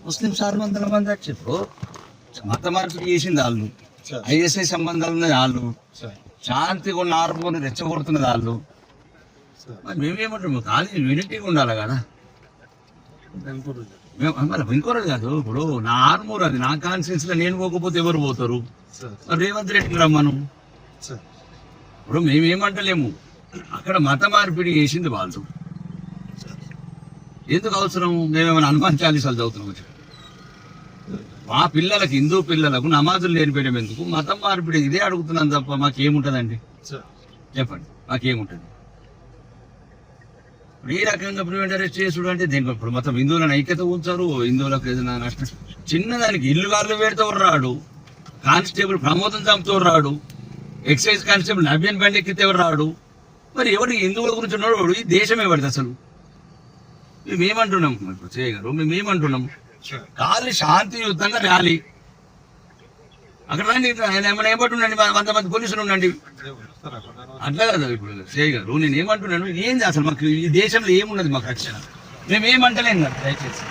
ముస్లిం 600 మంది వచ్చి ఇప్పుడు మత మార్పిడి చేసింది వాళ్ళు, ఐఎస్ఐ సంబంధాలు ఉన్నది వాళ్ళు, శాంతిగా ఉన్న ఆర్మోని రెచ్చగొడుతున్నది వాళ్ళు. మేమేమంటాము ఖాళీ యూనిటీగా ఉండాలి కదా. ఇంకోరదు కాదు, ఇప్పుడు నా ఆర్మూర్ అది నా కాన్షియన్స్ లో నేను పోకపోతే ఎవరు పోతారు? రేవంత్ రెడ్డిని రమ్మను. ఇప్పుడు మేమేమంటలేము, అక్కడ మత మార్పిడి చేసింది వాళ్ళు. ఎందుకు అవసరం? మేమేమైనా హనుమాన్ చాలీసాలు చదువుతున్నాం? మా పిల్లలకి, హిందూ పిల్లలకు నమాజులు నేర్పేయడం ఎందుకు? మతం మార్పిడి ఇదే అడుగుతున్నాను తప్ప మాకేముంటుందండి? చెప్పండి, మాకేముంటుంది? ఈ రకంగా ప్రివెంట్ అరెస్ట్ చేసుడు అంటే దేనికి? ఇప్పుడు మొత్తం హిందువులను ఐక్యత ఉంచారు, హిందువులకు ఏదైనా నష్టం చిన్నదానికి ఇల్లు గారులు పెడితే రాడు, కానిస్టేబుల్ ప్రమోదం చంపుతూ రాడు, ఎక్సైజ్ కానిస్టేబుల్ నవ్యన్ బండి ఎక్కితే ఎవరు రాడు. మరి ఎవరు హిందువుల గురించి ఉన్నాడు? ఈ దేశం ఎవరిది అసలు? మేమేమంటున్నాం ఇప్పుడు చేయగారు, మేమేమంటున్నాం ఖాళీ శాంతియుతంగా ర్యాలీ. అక్కడ రండి, ఏమైనా ఏమంటుండండి, 100 మంది పోలీసులు ఉండండి. అట్లా కదా ఇప్పుడు చేయగారు. నేను ఏమంటున్నాను, ఏం అసలు మాకు ఈ దేశంలో ఏమున్నది మాకు రక్షణ? మేమేమంటలేం కదా. దయచేసి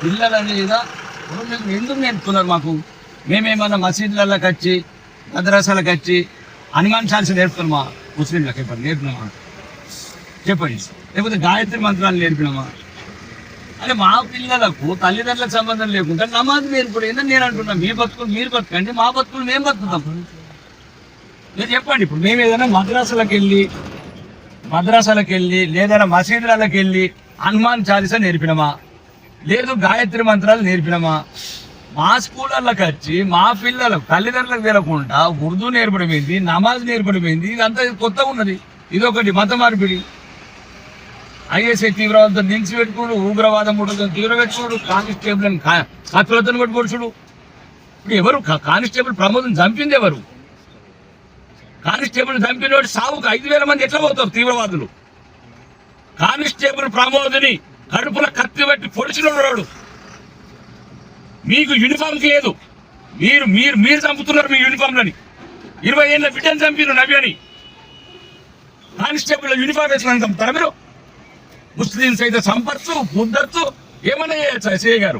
పిల్లల మీద ఎందుకు నేర్పుతున్నారు మాకు? మేమేమన్నా మసీదులకు వచ్చి, మద్రసాలకు వచ్చి హనుమాన్ చాలీసా నేర్పుతున్నామా? ముస్లింలకు చెప్పండి, నేర్పినామా? చెప్పండి. లేకపోతే గాయత్రి మంత్రాలు నేర్పినామా? అంటే మా పిల్లలకు తల్లిదండ్రులకు సంబంధం లేకుండా నమాజ్ నేర్పడేందని నేను అంటున్నా. మీ బతుకులు మీరు బతకండి, మా బతుకులు మేము బతుకుతాం. మీరు చెప్పండి. ఇప్పుడు మేము ఏదైనా మద్రాసాలకు వెళ్ళి లేదైనా మసీదులకు వెళ్ళి హనుమాన్ చాలీసా నేర్పినమా? లేదు గాయత్రి మంత్రాలు నేర్పినమా? మా స్కూళ్ళకి వచ్చి మా పిల్లలకు తల్లిదండ్రులకు తెలకుండా ఉర్దూ నేర్పడమైంది, నమాజ్ నేర్పడమైంది. ఇదంతా కొత్తగా ఉన్నది. ఇదొకటి మత మార్పిడి. ఐఎస్ఐ తీవ్రవాదంతో లింక్స్ పెట్టుకోడు, ఉగ్రవాదం తీవ్రపెట్టుకోడు, కానిస్టేబుల్ కత్తులతో పట్టుకోడు. ఇప్పుడు ఎవరు కానిస్టేబుల్ ప్రమోదం చంపింది? ఎవరు కానిస్టేబుల్ చంపినోడు? సావుకు 5,000 మంది ఎట్లా పోతారు తీవ్రవాదులు? కానిస్టేబుల్ ప్రమోదని కడుపులో కత్తి పెట్టి పొడిచినోడు. మీకు యూనిఫామ్ లేదు, మీరు చంపుతున్నారు మీ యూనిఫామ్లని. 20 ఏళ్ళ బిడ్డను చంపిరు నవ్యని. కానిస్టేబుల్ యూనిఫామ్ వేసుకుని చంపుతారా మీరు? ముస్లింస్ అయితే చంపచ్చు, ముద్దచ్చు, ఏమన్నా చేయగారు.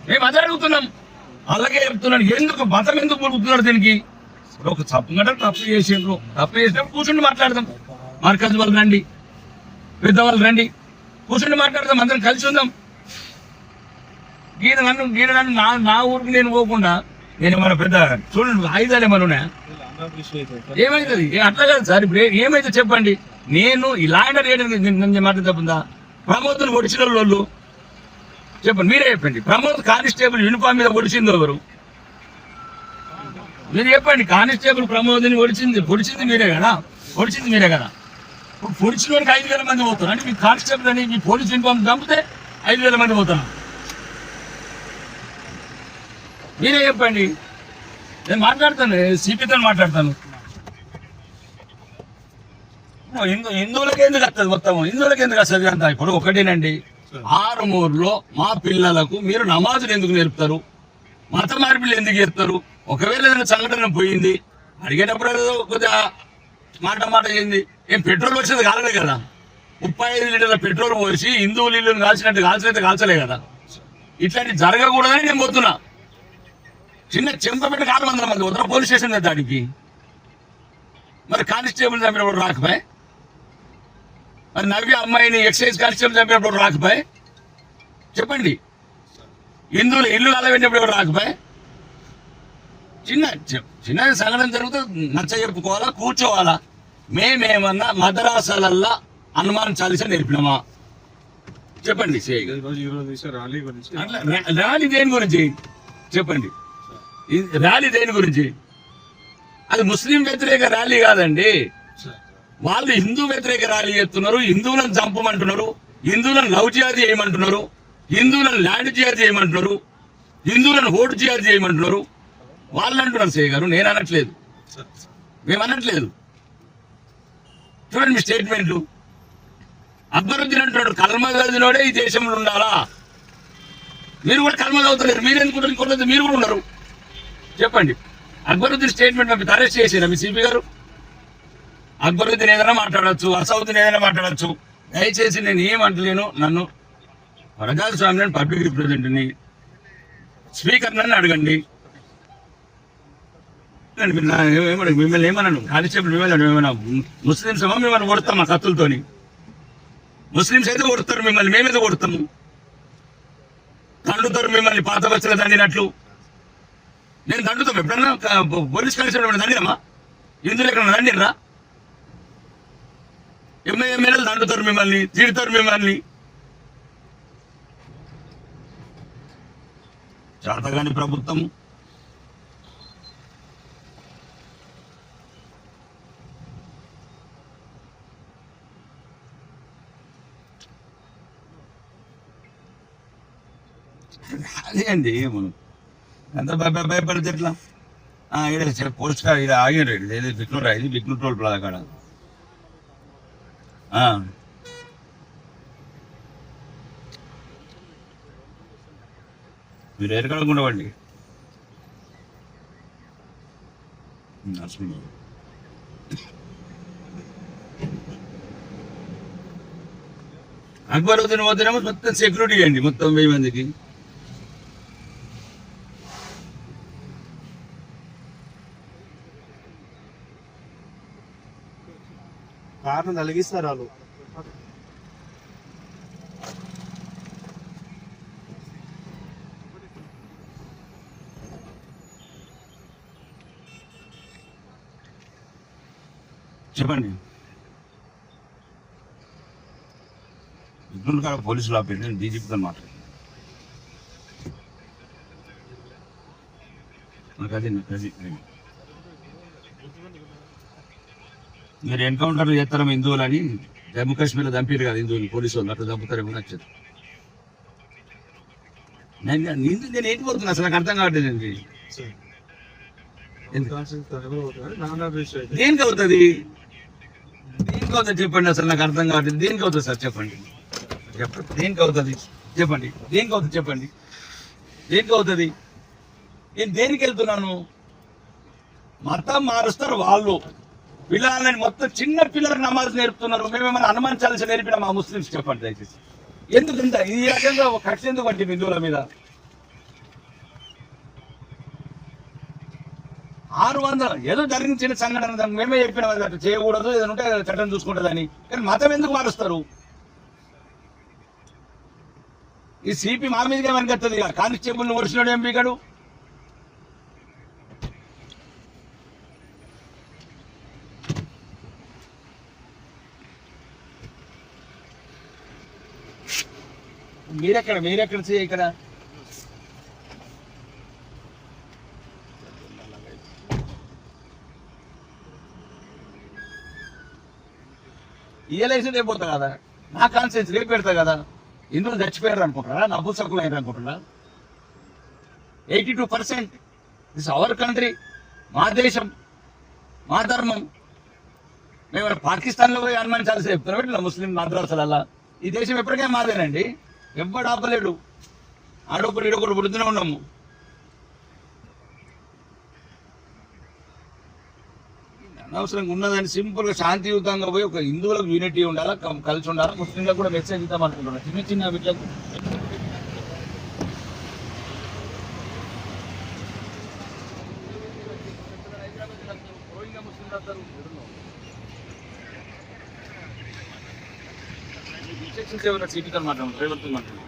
మేము అదే అడుగుతున్నాం. అలాగే చెప్తున్నాను, ఎందుకు మతం ఎందుకు పొడుగుతున్నారు దీనికి? ఒక తప్పుగా తప్పు చేసిండ్రు, తప్పు చేసినప్పుడు కూర్చుండి మాట్లాడదాం. మర్కజ్ వాళ్ళు రండి, పెద్దవాళ్ళు రండి, కూర్చుండి మాట్లాడదాం, అందరం కలిసి ఉందాం. గీడ నన్ను నా ఊరికి నేను పోకుండా నేను ఏమన్నా పెద్ద చూడండి ఆయుధాలు ఏమన్నా ఉన్నాయా? ఏమైతుంది? అట్లా కాదు సార్. ఇప్పుడు ఏమైతే చెప్పండి. నేను ఇలాంటి రేటు మాట తప్పుందా? ప్రమోద్ని ఒడిచిన వాళ్ళు చెప్పండి, మీరే చెప్పండి. ప్రమోద్ కానిస్టేబుల్ యూనిఫామ్ మీద ఒడిచింది ఎవరు? మీరు చెప్పండి. కానిస్టేబుల్ ప్రమోద్ని పొడిచింది మీరే కదా. పొడిచిన వాడికి 5,000 మంది పోతారు. అంటే మీ కానిస్టేబుల్ అని మీ పోలీస్ యూనిఫామ్ చంపితే 5,000 మంది పోతారు. మీరే చెప్పండి. నేను మాట్లాడతాను, సిపితో మాట్లాడతాను. హిందువులకి ఎందుకు వస్తుంది? మొత్తం హిందువులకి ఎందుకు వస్తుంది అంత? ఇప్పుడు ఒకటేనండి, ఆరుమూరులో మా పిల్లలకు మీరు నమాజులు ఎందుకు నేర్పుతారు? మత మార్పిళ్ళు ఎందుకు చేస్తారు? ఒకవేళ ఏదైనా సంఘటన పోయింది అడిగేటప్పుడు కొద్దిగా మాట అయింది. ఏం పెట్రోల్ వచ్చేది కాలే కదా. 35 లీటర్ల పెట్రోల్ పోసి హిందువులు ఇల్లును కాల్చినట్టు కాల్చలే కదా. ఇట్లాంటి జరగకూడదని నేను పోతున్నా. చిన్న చెంపబెట్ట 600 మంది పోతున్నా పోలీస్ స్టేషన్ దానికి. మరి కానిస్టేబుల్ చంపినప్పుడు రాకపోయి, మరి నవ్య అమ్మాయిని ఎక్సైజ్ కానిస్టేబుల్ చంపినప్పుడు రాకపోయి, చెప్పండి. హిందువులు ఇల్లు అలవెట్టినప్పుడు రాకపోయి, చిన్న సంఘటన జరిగితే నచ్చ చెప్పుకోవాలా, కూర్చోవాలా? మేమేమన్నా మద్రాసాలల్లా హనుమాన్ చాలీసా నేర్పినామా? చెప్పండి. ర్యాలీ దేని గురించి చెప్పండి? ర్యాలీ దేని గురించి? అది ముస్లిం వ్యతిరేక ర్యాలీ కాదండి. వాళ్ళు హిందూ వ్యతిరేక ర్యాలీ చేస్తున్నారు. హిందువులను చంపమంటున్నారు, హిందువులను లవ్ జిహాద్ చేయమంటున్నారు, హిందువులను ల్యాండ్ జిహాద్ చేయమంటున్నారు, హిందువులను ఓటు జిహాద్ చేయమంటున్నారు. వాళ్ళు అంటున్నారు సేయ్ గారు, నేను అనట్లేదు, మేము అనట్లేదు. చూడండి మీ స్టేట్మెంట్లు. అక్బరుద్దీన్ అంటున్నాడు కల్మా చదివినోడే ఈ దేశంలో ఉండాలా? మీరు కూడా కల్మా చదువుతలేరు, మీరు ఎందుకు మీరు కూడా ఉన్నారు? చెప్పండి. అక్బరుద్దీన్ స్టేట్మెంట్ పంపి అరెస్ట్ చేసారా మీ సిపి గారు? అక్బరుద్దీన్ ఏదైనా మాట్లాడచ్చు, అసౌద్దీన్ ఏదైనా మాట్లాడచ్చు. దయచేసి నేను ఏమంటలేను, నన్ను ప్రజాస్వామ్యాన్ని పబ్లిక్ రిప్రజెంట్ని స్పీకర్ నన్ను అడగండి. మిమ్మల్ని ఏమన్నాను కానిస్టేబుల్, మిమ్మల్ని ఏమన్నా ముస్లిమ్స్ ఏమో మిమ్మల్ని కొడతాం ఆ కత్తులతోని. ముస్లిమ్స్ అయితే కొడతారు మిమ్మల్ని, మేమేదో కొడతాము. దండుతారు మిమ్మల్ని పాత బచ్చలు దండినట్లు. నేను దండుతాం ఎప్పుడన్నా పోలీస్ కానిస్టేబుల్ దండినమ్మా? ఇందులో ఎక్కడ దండినరా? ఎమ్మెల్యేలు దండుతారు మిమ్మల్ని, తిడతారు మిమ్మల్ని. చేతగాని ప్రభుత్వం. అదే అండి మనం ఎంత భయపడితే ఎట్లా? ఇక్కడ పోస్ట్ ఇక్కడ ఆగారు, ఏది బిక్నూరా, ఇది బిక్నూర్ టోల్ ప్లాజా కాడ. మీరు ఎరకడ ఉండవండి. అక్బరుద్దీన్ వద్దనేమో మొత్తం సెక్యూరిటీ అండి, మొత్తం 1000 మందికి. కారణం తొలగిస్తారు వాళ్ళు. చెప్పండి. ఇబ్బంది కాడ పోలీసులు ఆపేది, నేను డీజీపీతో మాట్లాడాను. నాకు అది మీరు ఎన్కౌంటర్లు చేస్తారా హిందువులని? జమ్మూ కాశ్మీర్లో చంపారు కదా హిందువులు, పోలీసు వాళ్ళు అట్లా చంపుతారేమో నచ్చదు. నేను ఏంటి పోతున్నా అసలు నాకు అర్థం కావట్లేదు. దేనికి అవుతుంది? దేనికి అవుతుంది చెప్పండి, అసలు నాకు అర్థం కావట్లేదు. దేనికి అవుతుంది సార్ చెప్పండి, చెప్పండి దేనికి అవుతుంది చెప్పండి, దేనికి అవుతుంది చెప్పండి, దేనికి అవుతుంది? నేను దేనికి వెళ్తున్నాను? మతం మారుస్తారు వాళ్ళు, పిల్లలని మొత్తం చిన్న పిల్లలకు నమాజ్ నేర్పుతున్నారు. మేమేమైనా అనుమానించాల్సి నేర్పిన మా ముస్లిమ్స్ చెప్పండి దయచేసి. ఎందుకు ఇంత ఈ రకంగా కక్ష ఎందుకు పట్టింది హిందువుల మీద? 600 ఏదో జరిగిన చిన్న సంఘటన, దానికి మేమే చెప్పిన అట్లా చేయకూడదు, ఏదైనా ఉంటే చట్టం చూసుకుంటుందని. కానీ మతం ఎందుకు మారుస్తారు? ఈ సిపి మా మీదకే వెనకత్తది. కానిస్టేబుల్ని ఒడిచినాడు ఏం పీకాడు? మీరెక్కడ చేయ ఇక్కడ? ఇయలైతే రేపు పోతా కదా, నా కాన్సెన్స్ రేపు పెడతా కదా. ఇందులో చచ్చిపోయారు అనుకుంటారా? నపుంసకులు అయ్యారు అనుకుంటారా? 82% దిస్ అవర్ కంట్రీ, మా దేశం, మా ధర్మం. మేము పాకిస్తాన్లో పోయి అనుమానించాల్సి చెప్తున్నాం ఇట్లా ముస్లిం మాద్రాసాలల్లా. ఈ దేశం ఎప్పటికే మాదేనండి, ఎవ్వడు ఆపలేడు. ఆడొకరు ఈడొకరు వృద్ధిలో ఉన్నాము. అనవసరంగా ఉన్నదని సింపుల్గా శాంతియుతంగా పోయి ఒక హిందువులకు యూనిటీ ఉండాలా, కలిసి ఉండాలా, ముస్లింలకు కూడా మెసేజ్ ఇద్దాం అనుకుంటున్నాను. చిన్న చిన్న వీటిలకు సిటీతో మాట్లాడు, డ్రైవర్తో మాట్లాడు.